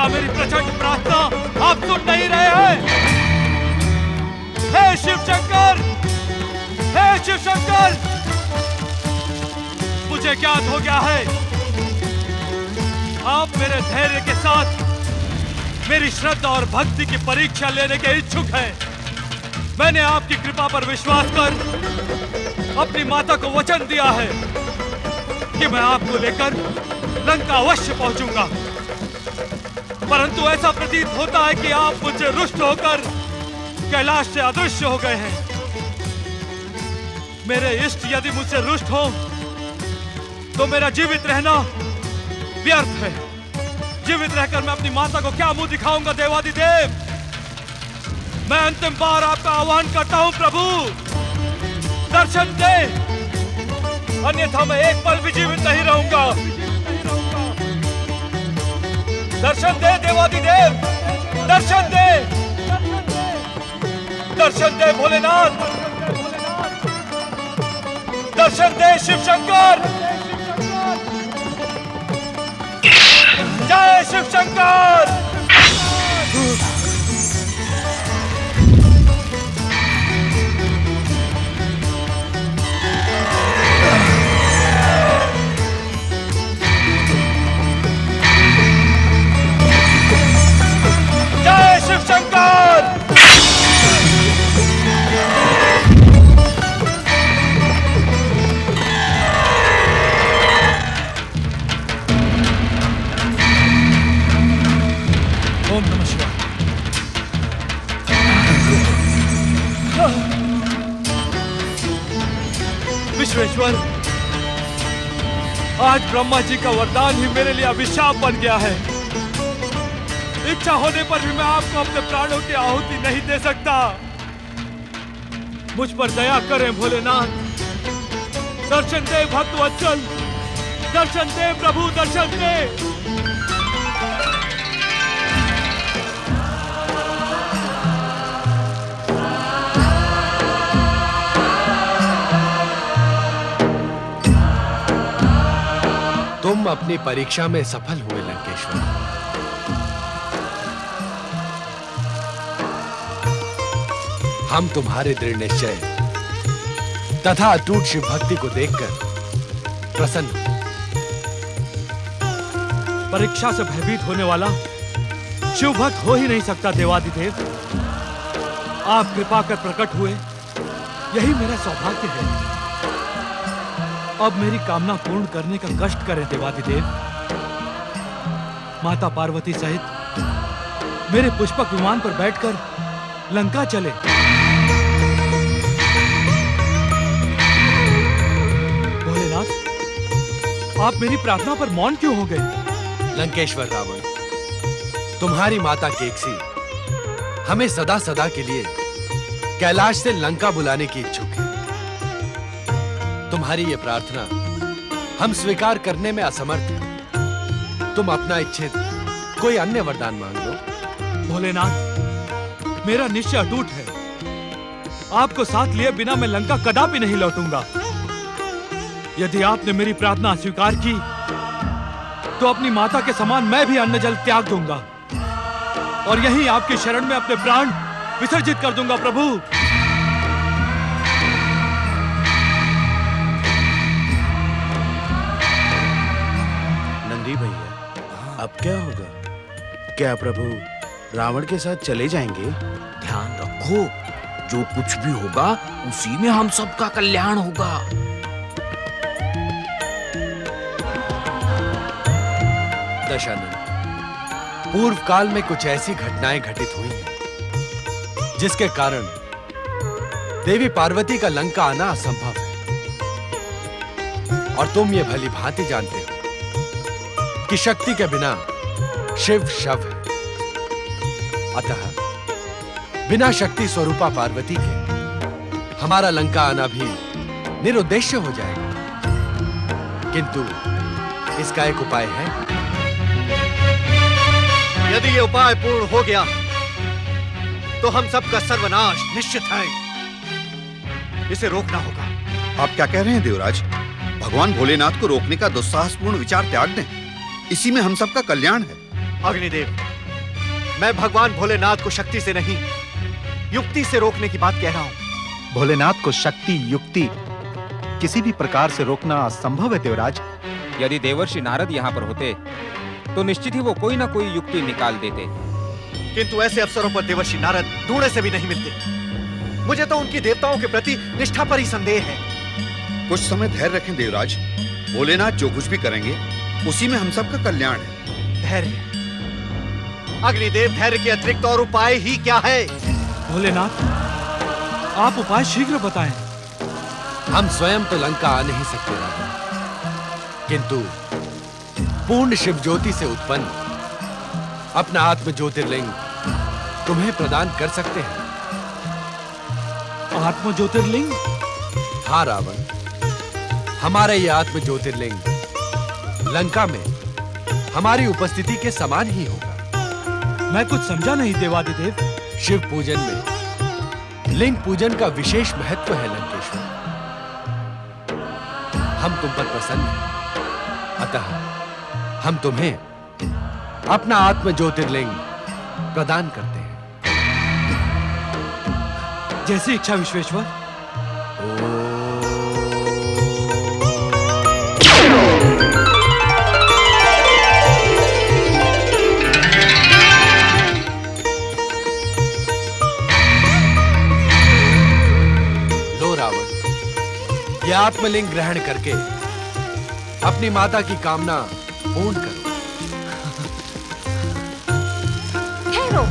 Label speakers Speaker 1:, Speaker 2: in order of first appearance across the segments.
Speaker 1: क्या मेरी प्रचंड प्रार्थना आप सुन नहीं रहे हैं? हे शिव शंकर, हे शिव शंकर, मुझे ज्ञात हो गया है आप मेरे धैर्य के साथ मेरी श्रद्धा और भक्ति की परीक्षा लेने के इच्छुक हैं। मैंने आपकी कृपा पर विश्वास कर अपनी माता को वचन दिया है कि मैं आपको लेकर लंका अवश्य पहुंचूंगा, परंतु ऐसा प्रतीत होता है कि आप मुझसे रुष्ट होकर कैलाश से अदृश्य हो गए हैं। मेरे इष्ट यदि मुझसे रुष्ट हो तो मेरा जीवित रहना व्यर्थ है। जीवित रहकर मैं अपनी माता को क्या मुंह दिखाऊंगा देवादिदेव? मैं अंतिम बार आपका आह्वान करता हूं प्रभु, दर्शन दे, अन्यथा मैं एक पल भी जीवित नहीं रहूंगा। दर्शन दे देवादिदेव, दर्शन दे, दर्शन दे भोलेनाथ, दर्शन दे शिव शंकर, जय शिव शंकर। जय शिव शंकर। ओम नमः शिवाय। विश्वेश्वर, आज ब्रह्मा जी का वरदान ही मेरे लिए अभिशाप बन गया है। इच्छा होने पर भी मैं आपको अपने प्राणों की आहुति नहीं दे सकता। मुझ पर दया करें भोलेनाथ, दर्शन दे भक्त वत्सल, दर्शन दे प्रभु, दर्शन दे।
Speaker 2: तुम अपनी परीक्षा में सफल हुए लंकेश्वर। हम तुम्हारे दृढ़ निश्चय तथा अटूट शिव भक्ति को देखकर प्रसन्न हैं।
Speaker 1: परीक्षा से भयभीत होने वाला शिव भक्त हो ही नहीं सकता देवादिदेव। आप कृपा कर प्रकट हुए, यही मेरा सौभाग्य है। अब मेरी कामना पूर्ण करने का कष्ट करें देवादिदेव। माता पार्वती सहित मेरे पुष्पक विमान पर बैठकर लंका चले। भोलेनाथ, आप मेरी प्रार्थना पर मौन क्यों हो गए?
Speaker 2: लंकेश्वर रावण, तुम्हारी माता केकसी हमें सदा सदा के लिए कैलाश से लंका बुलाने की इच्छुक है। तुम्हारी ये प्रार्थना हम स्वीकार करने में असमर्थ हैं। तुम अपना इच्छित कोई अन्य वरदान मांग लो।
Speaker 1: भोलेनाथ, मेरा निश्चय अटूट है। आपको साथ लिए बिना मैं लंका कदापि नहीं लौटूंगा। यदि आपने मेरी प्रार्थना स्वीकार की तो अपनी माता के समान मैं भी अन्न जल त्याग दूंगा और यहीं आपकी शरण में अपने प्राण विसर्जित कर दूंगा प्रभु।
Speaker 3: नंदी भैया, अब क्या होगा? क्या प्रभु रावण के साथ चले जाएंगे?
Speaker 4: ध्यान रखो, जो कुछ भी होगा उसी में हम सबका कल्याण होगा।
Speaker 2: दशानन, पूर्व काल में कुछ ऐसी घटनाएं घटित हुई हैं जिसके कारण देवी पार्वती का लंका आना असंभव है। और तुम ये भली भांति जानते हो कि शक्ति के बिना शिव शव है। अतः बिना शक्ति स्वरूपा पार्वती के हमारा लंका आना भी निरुद्देश्य हो जाएगा। किंतु इसका एक उपाय है।
Speaker 5: यदि ये उपाय पूर्ण हो गया तो हम सबका सर्वनाश निश्चित है। इसे रोकना होगा।
Speaker 6: आप क्या कह रहे हैं देवराज? भगवान भोलेनाथ को रोकने का दुस्साहसपूर्ण विचार त्याग दें। इसी में हम सबका कल्याण है।
Speaker 5: अग्निदेव, मैं भगवान भोलेनाथ को शक्ति से नहीं, युक्ति से रोकने की बात कह रहा हूं।
Speaker 7: भोलेनाथ को शक्ति युक्ति किसी भी प्रकार से रोकना असंभव है देवराज।
Speaker 8: यदि देवर्षि नारद यहाँ पर होते तो निश्चित ही वो कोई ना कोई युक्ति निकाल देते।
Speaker 5: किंतु ऐसे अवसरों पर देवर्षि नारद ढूंढे से भी नहीं मिलते। मुझे तो उनकी देवताओं के प्रति निष्ठा पर ही संदेह है।
Speaker 6: कुछ समय धैर्य रखें देवराज। भोलेनाथ जो कुछ भी करेंगे उसी में हम सबका कल्याण है।
Speaker 5: धैर्य? अग्निदेव, धैर्य के अतिरिक्त और उपाय ही क्या है?
Speaker 1: भोलेनाथ, आप उपाय शीघ्र बताएं।
Speaker 2: हम स्वयं तो लंका आ नहीं सकते रावण, किंतु पूर्ण शिव ज्योति से उत्पन्न अपना आत्म ज्योतिर्लिंग तुम्हें प्रदान कर सकते हैं।
Speaker 1: आत्म ज्योतिर्लिंग?
Speaker 2: हाँ रावण, हमारा ये आत्म ज्योतिर्लिंग लंका में हमारी उपस्थिति के समान ही होगा।
Speaker 1: मैं कुछ समझा नहीं देवादिदेव।
Speaker 2: शिव पूजन में लिंग पूजन का विशेष महत्व है लंकेश्वर। हम तुम पर प्रसन्न हैं, अतः हम तुम्हें अपना आत्म ज्योतिर्लिंग प्रदान करते हैं।
Speaker 1: जैसी इच्छा विश्वेश्वर।
Speaker 2: लो रावण, यह आत्मलिंग ग्रहण करके अपनी माता की कामना पूर्ण करो।
Speaker 9: ठहरो,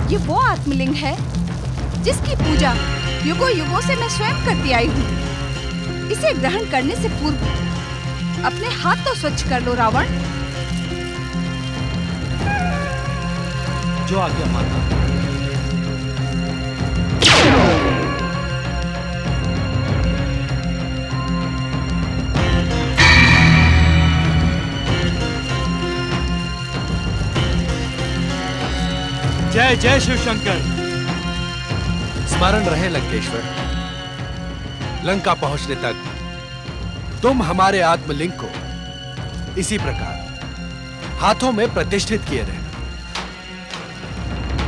Speaker 9: ये वो आत्मलिंग है जिसकी पूजा युगों युगों से मैं स्वयं करती आई हूँ। इसे ग्रहण करने से पूर्व अपने हाथ तो स्वच्छ कर लो रावण।
Speaker 1: जो आज्ञा माता। जय जय शिव शंकर।
Speaker 2: स्मरण रहे लंकेश्वर, लंका पहुंचने तक तुम हमारे आत्मलिंग को इसी प्रकार हाथों में प्रतिष्ठित किए रहना।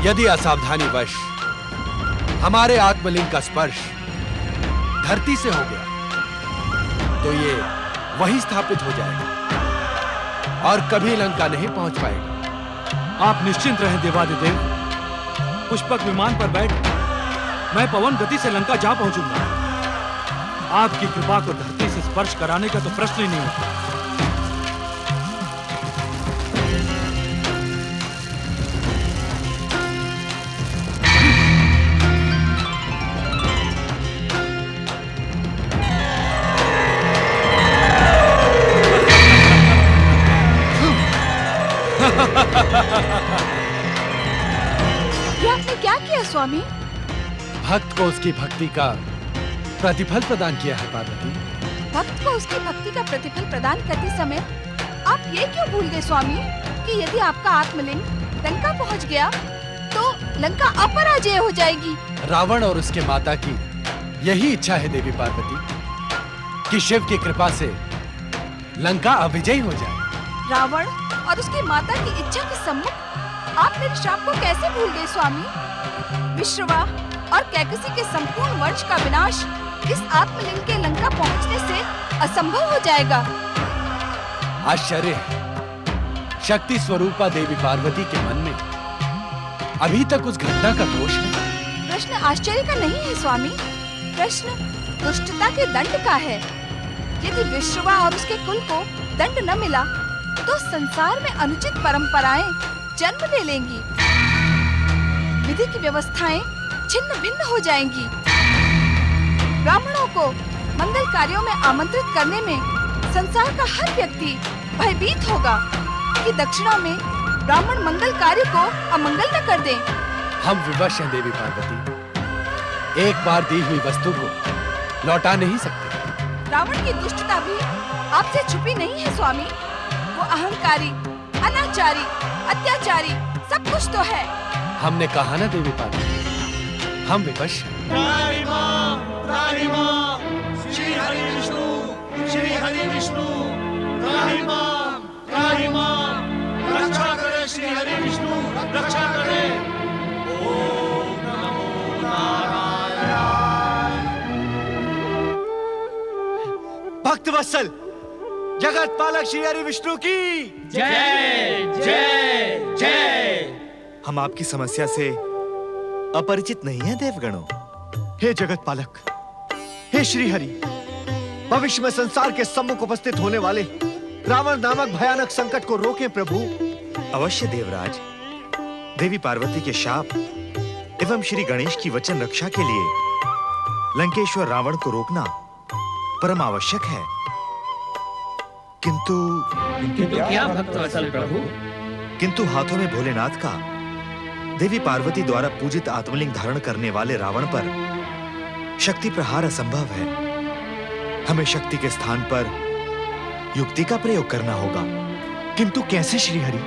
Speaker 2: यदि असावधानीवश हमारे आत्मलिंग का स्पर्श धरती से हो गया तो ये वहीं स्थापित हो जाएगा और कभी लंका नहीं पहुंच पाएगा।
Speaker 1: आप निश्चिंत रहें देवादिदेव। पुष्पक विमान पर बैठ मैं पवन गति से लंका जा पहुंचूंगा। आपकी कृपा को धरती से स्पर्श कराने का तो प्रश्न ही नहीं होता।
Speaker 9: ये आपने क्या किया स्वामी?
Speaker 2: भक्त को उसकी भक्ति का प्रतिफल प्रदान किया है पार्वती।
Speaker 9: भक्त को उसकी भक्ति का प्रतिफल प्रदान करते समय आप ये क्यों भूल गए स्वामी कि यदि आपका आत्मलिंग लंका पहुंच गया तो लंका अपराजय हो जाएगी।
Speaker 2: रावण और उसके माता की यही इच्छा है देवी पार्वती कि शिव की कृपा से लंका अविजयी हो जाए।
Speaker 9: रावण और उसकी माता की इच्छा के सम्मुख आप मेरे श्राप को कैसे भूल गए स्वामी? विश्रवा और कैकसी के संपूर्ण वंश का विनाश इस आत्मलिंग के लंका पहुंचने से असंभव हो जाएगा।
Speaker 2: आश्चर्य है, शक्ति स्वरूपा देवी पार्वती के मन में अभी तक उस घटना का दोष है।
Speaker 9: प्रश्न आश्चर्य का नहीं है स्वामी, प्रश्न दुष्टता के दंड का है। यदि विश्रवा और उसके कुल को दंड न मिला तो संसार में अनुचित परंपराएं जन्म ले लेंगी, विधि की व्यवस्थाएं छिन्न भिन्न हो जाएंगी। ब्राह्मणों को मंगल कार्यों में आमंत्रित करने में संसार का हर व्यक्ति भयभीत होगा कि दक्षिणा में ब्राह्मण मंगल कार्य को अमंगल न कर दें।
Speaker 2: हम विवश हैं देवी पार्वती, एक बार दी हुई वस्तु को लौटा नहीं सकते।
Speaker 9: रावण की दुष्टता भी आपसे छुपी नहीं है स्वामी। वो अहंकारी, अनाचारी, अत्याचारी सब कुछ तो है।
Speaker 2: हमने कहा ना देवी पार्वती, हम विवश हैं।
Speaker 3: श्री हरि विष्णु, श्री हरि विष्णु, रक्षा करे
Speaker 5: भक्त वत्सल जगत पालक श्री हरि विष्णु की
Speaker 4: जय जय जय।
Speaker 5: हम आपकी समस्या से अपरिचित नहीं हैं देवगणों। हे जगत पालक, हे श्री हरि, भविष्य में संसार के सम्मुख उपस्थित होने वाले रावण नामक भयानक संकट को रोकें प्रभु।
Speaker 10: अवश्य देवराज। देवी पार्वती के शाप एवं श्री गणेश की वचन रक्षा के लिए लंकेश्वर रावण को रोकना परम आवश्यक है। किंतु
Speaker 4: क्या भक्तवत्सल प्रभु?
Speaker 10: किंतु हाथों में भोलेनाथ का देवी पार्वती द्वारा पूजित आत्मलिंग धारण करने वाले रावण पर शक्ति प्रहार असंभव है। हमें शक्ति के स्थान पर युक्ति का प्रयोग करना होगा।
Speaker 5: किंतु कैसे श्री हरि?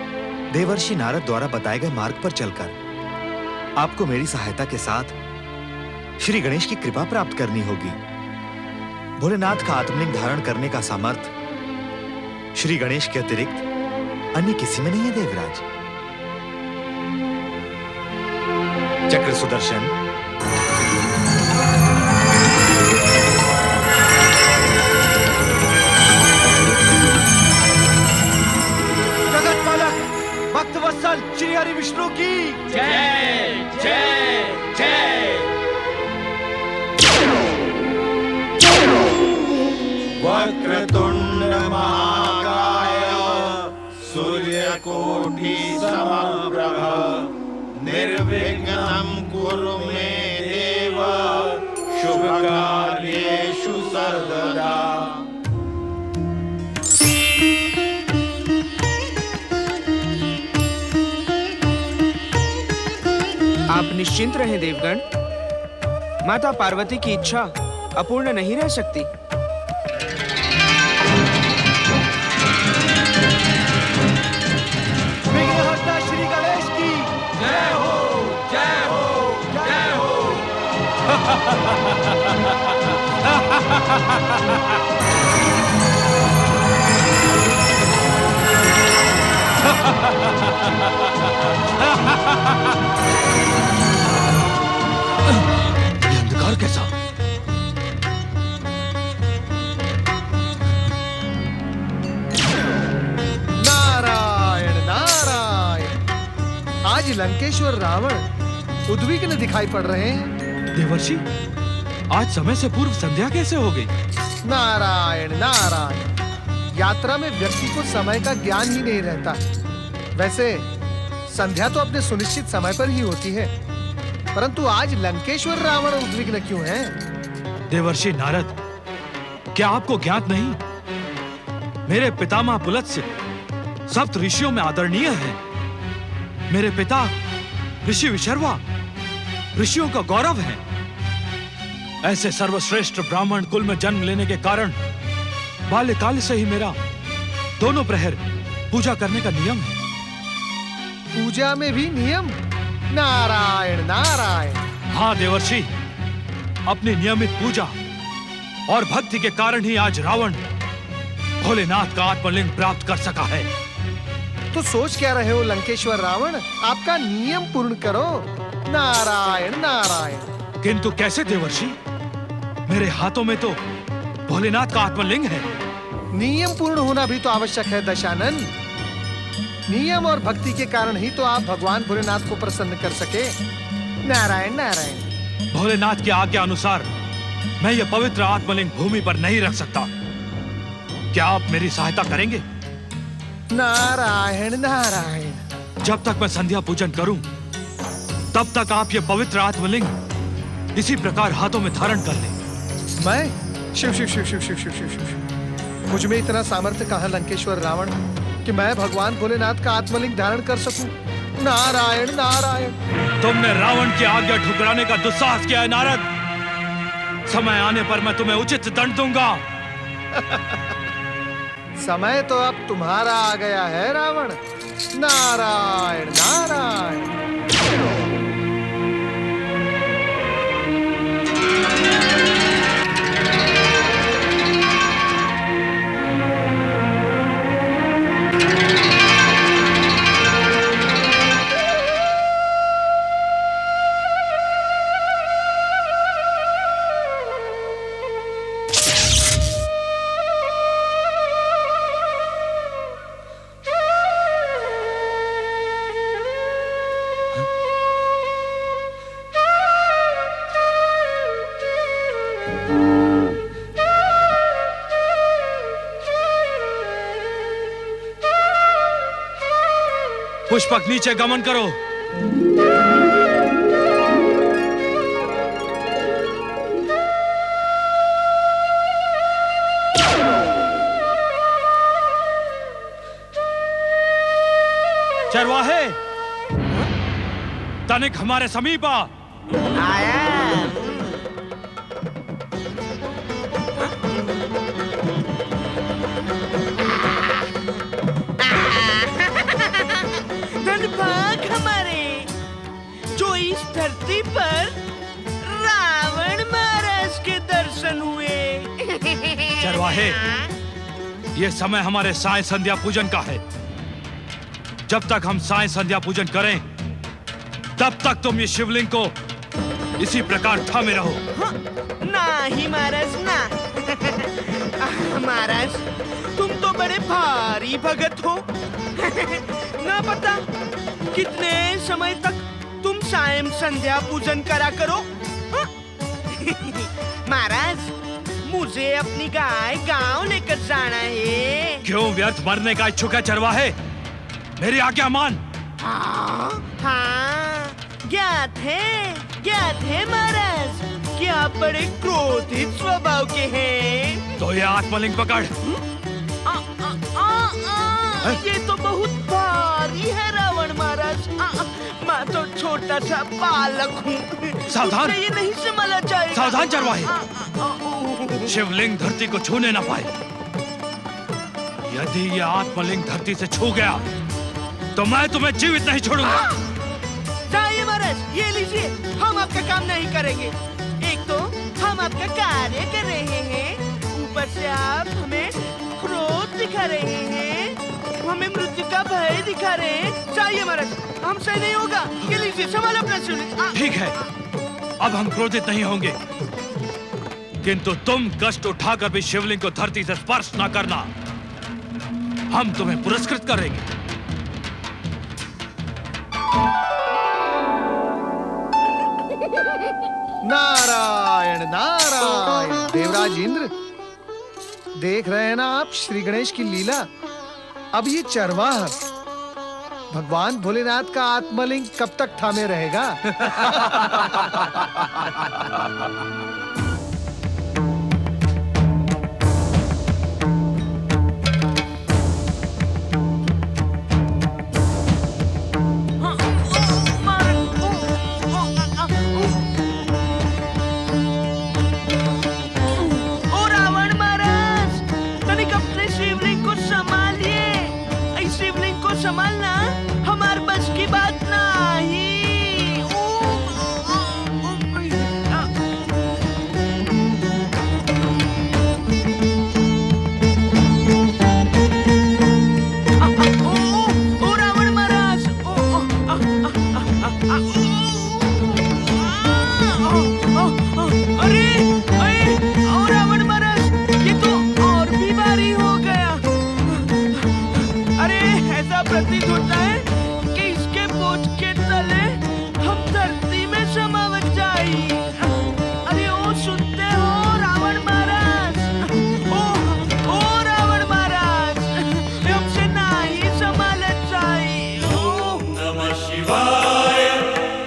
Speaker 10: देवर्षि नारद द्वारा बताए गए मार्ग पर चलकर आपको मेरी सहायता के साथ श्री गणेश की कृपा प्राप्त करनी होगी। भोलेनाथ का आत्मलिंग धारण करने का सामर्थ्य श्री गणेश के अतिरिक्त अन्य किसी में नहीं है देवराज। चक्र सुदर्शन,
Speaker 5: जगत पालक भक्त वत्सल श्री हरि विष्णु की
Speaker 4: जय जय जय।
Speaker 3: वक्रतुंड महाकाय सूर्यकोटि समप्रभ निर्विघ्नं कुरु मे देव शुभ कार्येषु सर्वदा।
Speaker 11: आप निश्चिंत रहें देवगण, माता पार्वती की इच्छा अपूर्ण नहीं रह सकती।
Speaker 5: विघ्नहर्ता श्री गणेश की
Speaker 1: जय हो जय हो जय हो।
Speaker 2: ये अंधकार कैसा?
Speaker 12: नारायण नारायण। आज लंकेश्वर रावण उद्विग्न दिखाई पड़ रहे हैं।
Speaker 1: देवर्षि, आज समय से पूर्व संध्या कैसे हो गई?
Speaker 12: नारायण नारायण। यात्रा में व्यक्ति को समय का ज्ञान ही नहीं रहता। वैसे संध्या तो अपने सुनिश्चित समय पर ही होती है, परंतु आज लंकेश्वर रावण उद्विग्न क्यों है?
Speaker 1: देवर्षि नारद, क्या आपको ज्ञात नहीं? मेरे पितामह पुलत्स्य सप्त ऋषियों में आदरणीय है। मेरे पिता ऋषि विशर्वा ऋषियों का गौरव है। ऐसे सर्वश्रेष्ठ ब्राह्मण कुल में जन्म लेने के कारण बाल्यकाल से ही मेरा दोनों प्रहर पूजा करने का नियम है।
Speaker 12: पूजा में भी नियम? नारायण नारायण।
Speaker 1: हाँ देवर्षि, अपनी नियमित पूजा और भक्ति के कारण ही आज रावण भोलेनाथ का आत्मलिंग प्राप्त कर सका है।
Speaker 12: तो सोच क्या रहे हो लंकेश्वर रावण? आपका नियम पूर्ण करो। नारायण नारायण।
Speaker 1: किंतु कैसे देवर्षि? मेरे हाथों में तो भोलेनाथ का आत्मलिंग है।
Speaker 12: नियम पूर्ण होना भी तो आवश्यक है दशानन। नियम और भक्ति के कारण ही तो आप भगवान भोलेनाथ को प्रसन्न कर सके। नारायण नारायण।
Speaker 1: भोलेनाथ की आज्ञा अनुसार मैं यह पवित्र आत्मलिंग भूमि पर नहीं रख सकता। क्या आप मेरी सहायता करेंगे?
Speaker 12: नारायण नारायण।
Speaker 1: जब तक मैं संध्या पूजन करूं, तब तक आप यह पवित्र आत्मलिंग इसी प्रकार हाथों में धारण कर लें।
Speaker 12: मैं? शिव शिव शिव शिव शिव शिव शिव शिव। मुझ में इतना सामर्थ्य कहाँ लंकेश्वर रावण कि मैं भगवान भोलेनाथ का आत्मलिंग धारण कर सकूं? नारायण नारायण।
Speaker 1: तुमने रावण की आज्ञा ठुकराने का दुस्साहस किया है नारद। समय आने पर मैं तुम्हें उचित दंड दूंगा।
Speaker 12: समय तो अब तुम्हारा आ गया है रावण। नारायण नारायण।
Speaker 1: पुष्पक नीचे गमन करो। चरवाहे, तनिक हमारे समीप आ।
Speaker 13: धनभाग हमारे जो इस धरती पर रावण महाराज के दर्शन हुए।
Speaker 1: चरवाहे, ये समय हमारे साय संध्या पूजन का है। जब तक हम साय संध्या पूजन करें, तब तक तुम ये शिवलिंग को इसी प्रकार थामे रहो।
Speaker 13: नहीं महाराज ना। महाराज, तुम तो बड़े भारी भगत हो। ना पता कितने समय तक तुम सायं संध्या पूजन करा करो। महाराज, मुझे अपनी गाय गांव लेकर जाना है।
Speaker 1: क्यों व्यर्थ मरने का इच्छुक है चरवाहे? मेरी आज्ञा मान।
Speaker 13: हाँ, ज्ञात है महाराज कि आप बड़े क्रोधित स्वभाव के हैं।
Speaker 1: तो ये आत्मलिंग पकड़।
Speaker 13: ये तो बहुत भारी है रावण महाराज। मैं तो छोटा सा बालक हूँ।
Speaker 1: सावधान!
Speaker 13: मुझसे ये नहीं संभाला जाएगा।
Speaker 1: सावधान चरवाहे! शिवलिंग धरती को छूने न पाए। यदि ये आत्मलिंग धरती से छू गया तो मैं तुम्हें जीवित नहीं छोड़ूंगा।
Speaker 13: जाइए महाराज, ये लीजिए। हम आपका काम नहीं करेंगे। एक तो हम आपका कार्य कर रहे हैं, ऊपर से आप हमें क्रोध दिखा रहे हैं, हमें मृत्यु का भय दिखा रहे हैं। जाइए महाराज, हमसे नहीं होगा। ये लीजिए, संभालो अपना शिवलिंग।
Speaker 1: ठीक है, अब हम क्रोधित नहीं होंगे, किंतु तुम कष्ट उठाकर भी शिवलिंग को धरती से स्पर्श न करना। हम तुम्हें पुरस्कृत करेंगे।
Speaker 12: नारायण नारायण। देवराज इंद्र, देख रहे हैं ना आप श्री गणेश की लीला। अब ये चरवाहा भगवान भोलेनाथ का आत्मलिंग कब तक थामे रहेगा?
Speaker 13: संभालना हमारे बस की बात नहीं। ओ रावण महाराज! अरे ओ रावण महाराज, ये तो और भी भारी हो गया। अरे ऐसा प्रतीत होता है कि इसके बोझ के तले हम धरती में समावत जाई। अरे ओ सुनते हो रावण महाराज? ओ रावण महाराज, हमसे नहीं संभालत जाई। ओम नमः शिवाय,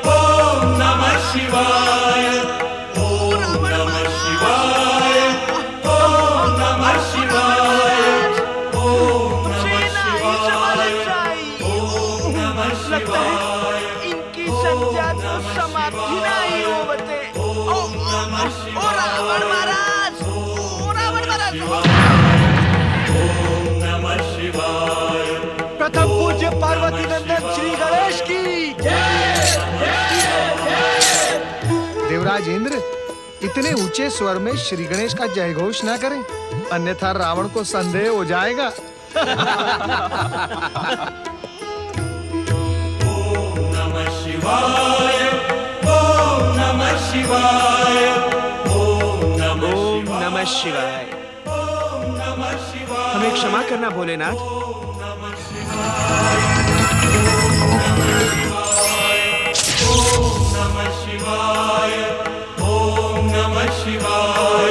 Speaker 13: ओम नमः शिवाय, ओम नमः शिवाय, ओम नमः शिवाय, ओम लगता है इनकी संध्या तो समाप्ति नहीं होते। ओ रावण महाराज! ओ रावण महाराज! ओम नमः शिवाय।
Speaker 5: प्रथम पूज्य पार्वती नंदन श्री गणेश की जय।
Speaker 12: देवराज इंद्र, इतने ऊंचे स्वर में श्री गणेश का जय घोष ना करें, अन्यथा रावण को संदेह हो जाएगा।
Speaker 13: शिवाय, ओम नमः शिवाय, ओम नमः शिवाय। हमें क्षमा करना भोलेनाथ। ओम नमः शिवाय, ओम नमः शिवाय।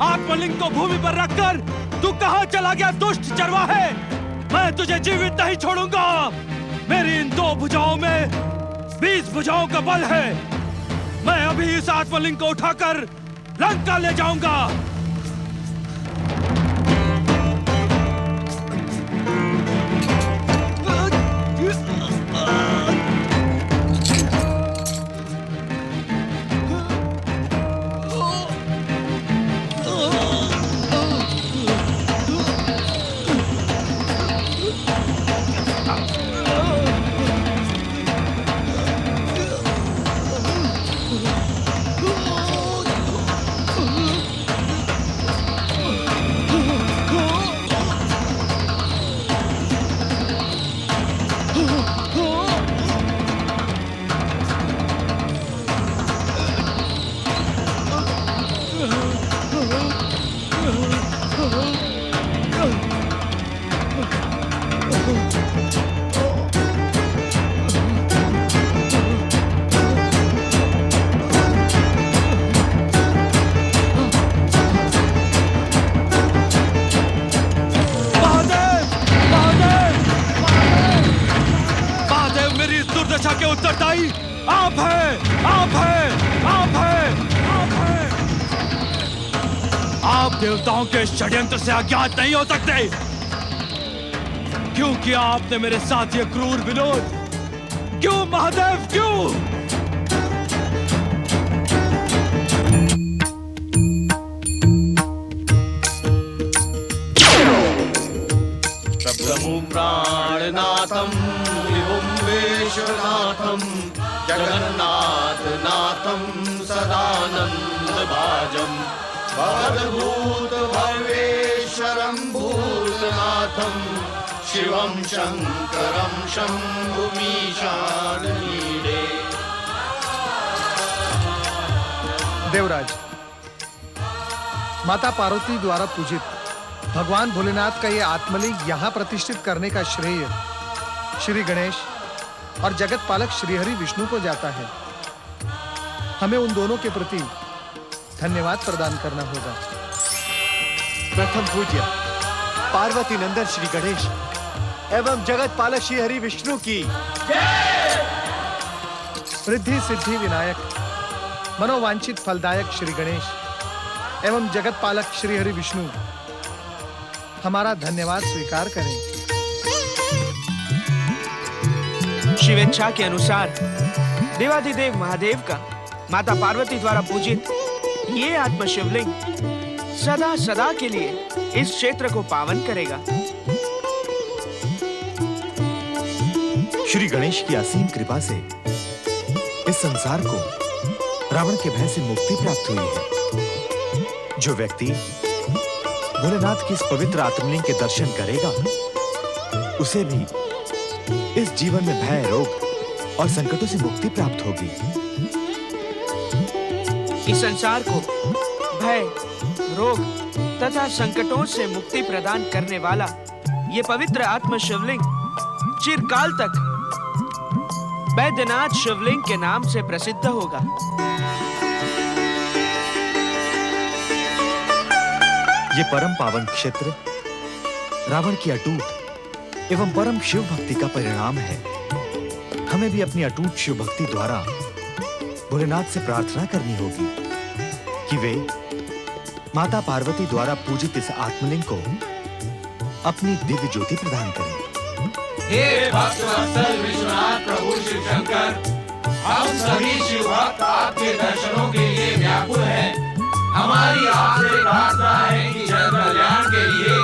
Speaker 1: आत्मलिंग को भूमि पर रखकर तू कहां चला गया दुष्ट चरवाहे? मैं तुझे जीवित नहीं छोड़ूंगा। मेरी इन 2 भुजाओं में 20 भुजाओं का बल है। मैं अभी इस आत्मलिंग को उठाकर लंका ले जाऊंगा। दुर्दशा के उत्तरदायी आप हैं, आप हैं, आप हैं, आप हैं। आप देवताओं के षड्यंत्र से अज्ञात नहीं हो सकते, क्योंकि आपने मेरे साथ ये क्रूर विनोद क्यों महादेव, क्यों?
Speaker 14: प्रभु प्राणनाथं विभुं विश्वनाथं जगन्नाथ नाथं सदानन्दभाजं भवद्भूत भवेश्वरं भूतनाथं शिवं शंकरं शंभुमीशाननीडे।
Speaker 12: देवराज, माता पार्वती द्वारा पूजित भगवान भोलेनाथ का यह आत्मलिंग यहाँ प्रतिष्ठित करने का श्रेय श्री गणेश और जगत पालक श्रीहरि विष्णु को जाता है। हमें उन दोनों के प्रति धन्यवाद प्रदान करना होगा।
Speaker 5: प्रथम पूज्य पार्वती नंदन श्री गणेश एवं जगत पालक श्रीहरि विष्णु की
Speaker 12: रिद्धि सिद्धि विनायक मनोवांछित फलदायक श्री गणेश एवं जगत पालक श्रीहरि विष्णु हमारा धन्यवाद स्वीकार करें।
Speaker 11: शिवेच्छा के अनुसार देवाधिदेव महादेव का माता पार्वती द्वारा पूजित ये आत्मशिवलिंग सदा सदा के लिए इस क्षेत्र को पावन करेगा।
Speaker 10: श्री गणेश की असीम कृपा से इस संसार को रावण के भय से मुक्ति प्राप्त हुई है। जो व्यक्ति भोलेनाथ की इस पवित्र आत्मलिंग के दर्शन करेगा, उसे भी इस जीवन में भय, रोग और संकटों से मुक्ति प्राप्त होगी।
Speaker 11: इस संसार को भय, रोग तथा संकटों से मुक्ति प्रदान करने वाला ये पवित्र आत्म शिवलिंग चिरकाल तक बैद्यनाथ शिवलिंग के नाम से प्रसिद्ध होगा।
Speaker 10: ये परम पावन क्षेत्र रावण की अटूट एवं परम शिव भक्ति का परिणाम है। हमें भी अपनी अटूट शिव भक्ति द्वारा भोलेनाथ से प्रार्थना करनी होगी कि वे माता पार्वती द्वारा पूजित इस आत्मलिंग को अपनी दिव्य ज्योति प्रदान करें।
Speaker 14: हे भक्तवत्सल विश्वनाथ प्रभु शिव शंकर, हम सभी शिव भक्त आपके दर्शनों के लिए व्याकुल हैं। हमारी आपसे प्रार्थना है कि जन कल्याण के लिए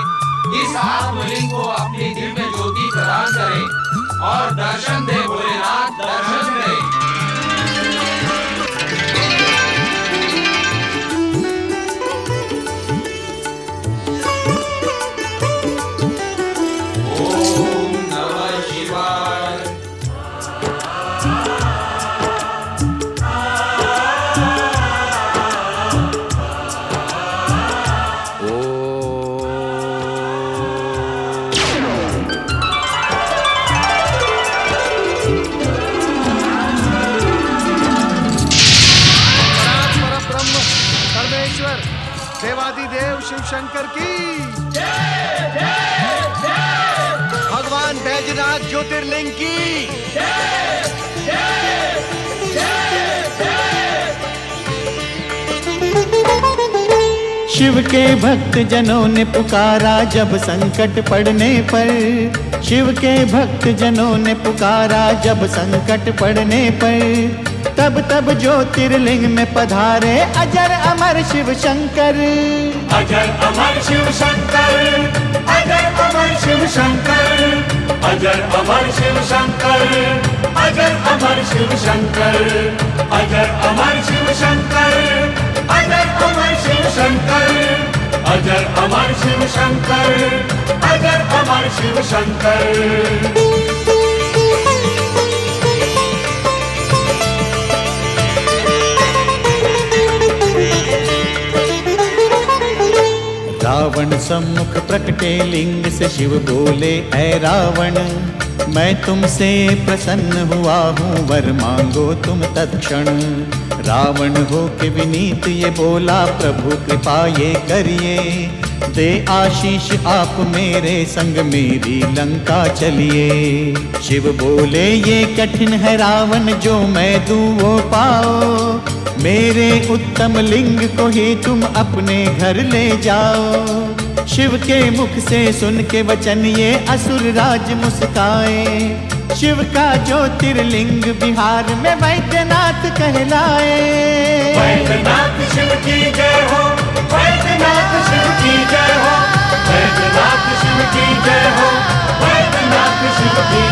Speaker 14: इस आत्मलिंग को अपनी दिव्य ज्योति प्रदान करें और दर्शन दे भोलेनाथ, दर्शन दे। ओम नमः शिवाय।
Speaker 12: देवादिदेव शिव शंकर की
Speaker 5: भगवान बैजनाथ ज्योतिर्लिंग की
Speaker 15: शिव के भक्त जनों ने पुकारा जब संकट पड़ने पर, शिव के भक्त जनों ने पुकारा जब संकट पड़ने पर, तब तब ज्योतिर्लिंग में पधारे अजर अमर शिव शंकर।
Speaker 14: अजर अमर शिव शंकर, अजर अमर शिव शंकर, अजर अमर शिव शंकर, अजर अमर शिव शंकर, अजर अमर शिव शंकर, अजर अमर शिव शंकर, अजर अमर शिव शंकर, अजर अमर शिव शंकर।
Speaker 15: रावण सम्मुख प्रकटे लिंग से शिव बोले, ऐ रावण मैं तुमसे प्रसन्न हुआ हूँ, वर मांगो तुम तत्क्षण। रावण हो के विनीत ये बोला, प्रभु कृपा ये करिए, दे आशीष आप मेरे संग मेरी लंका चलिए। शिव बोले ये कठिन है रावण, जो मैं दूँ वो पाओ, मेरे उत्तम लिंग को ही तुम अपने घर ले जाओ। शिव के मुख से सुन के वचन ये असुर राज मुस्काए, शिव का ज्योतिर्लिंग बिहार में वैद्यनाथ कहलाए।
Speaker 14: वैद्यनाथ शिव की जय हो, वैद्यनाथ शिव की जय हो, वैद्यनाथ शिव की जय हो, वैद्यनाथ शिव की